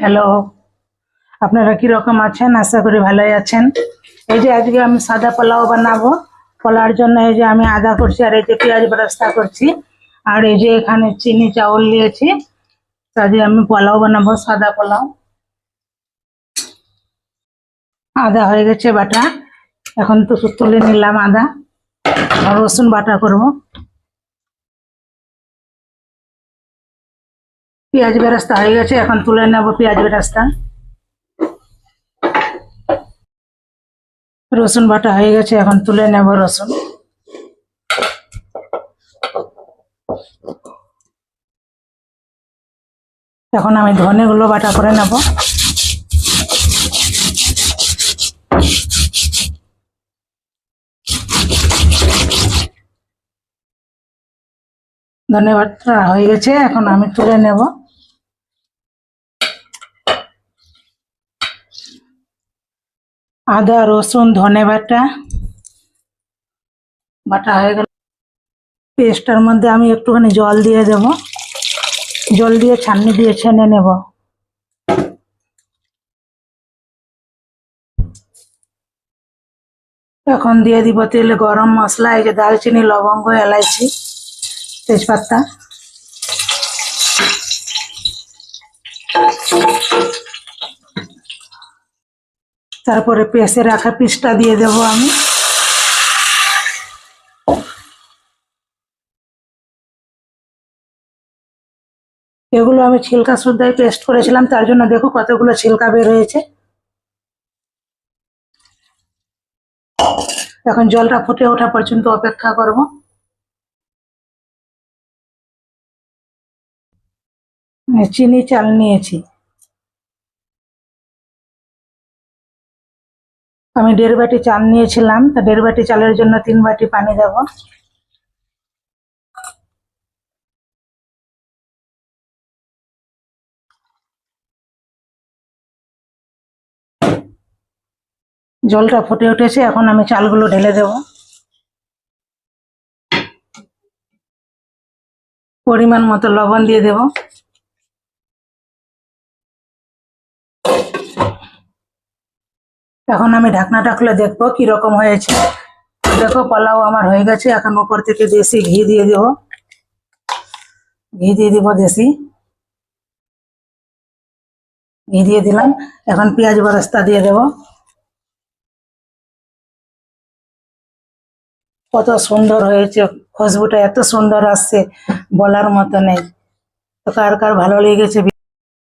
Hello, আপনারা কি রকম আছেন? আশা করি ভালোই আছেন। এই যে আজকে আমি সাদা পোলাও বানাবো। পোলাওর জন্য এই যে আমি আদা করছি, আর এই যে পেঁয়াজ বেরেস্তা করছি, আর এই যে এখানে চিনি চাউল নিয়েছি। তো আজকে আমি পোলাও বানাবো, সাদা পোলাও। আদা হয়ে গেছে বাটা, এখন তো তুলে নিলাম আদা। আর রসুন বাটা করব। পেঁয়াজ বেরেস্তা হয়ে গেছে, এখন তুলে নেব পেঁয়াজ বেরেস্তা। রসুন বাটা হয়ে গেছে, এখন তুলে নেব রসুন। এখন আমি ধনেগুলো বাটা করে নেব। ধনে বাটা হয়ে গেছে, এখন আমি তুলে নেব। আদা রসুন ধনে বাটা বাটা হয়ে গেল। পেস্টটার মধ্যে আমি একটুখানি জল দিয়ে দেব। জল দিয়ে ছাঁকনি দিয়ে ছেনে নেব। এখন দিয়ে দিব তেলে গরম মশলা, এই যে দারচিনি লবঙ্গ এলাইচি তেজপাতা। তারপরে পেস্টে রাখা পিসটা দিয়ে দেব আমি। এগুলো আমি ছিলকা শুদ্ধাই পেস্ট করেছিলাম, তার জন্য দেখো কতগুলো ছিলকা বের হয়েছে। এখন জলটা ফুটে ওঠা পর্যন্ত অপেক্ষা করব। চিনি চাল নিয়েছি, আমি 1.5 বাটি চাল নিয়েছিলাম, তা 1.5 বাটি চালের জন্য 3 বাটি পানি দেব। জলটা ফুটে উঠেছে, এখন আমি চালগুলো ঢেলে দেব। পরিমাণ মতো লবণ দিয়ে দেব। এখন আমি ঢাকনাটা খুলে দেখবো কি রকম হয়েছে। দেখো পোলাও আমার হয়ে গেছে। এখন উপর থেকে দেশি ঘি দিয়ে দেব। ঘি দিয়ে দিব দেশি ঘি দিয়ে দিলাম। এখন পেঁয়াজ বেরেস্তা দিয়ে দেব। কত সুন্দর হয়েছে, খুশবুটা এত সুন্দর আসছে, বলার মতো নেই। তো কার কার ভালো লেগেছে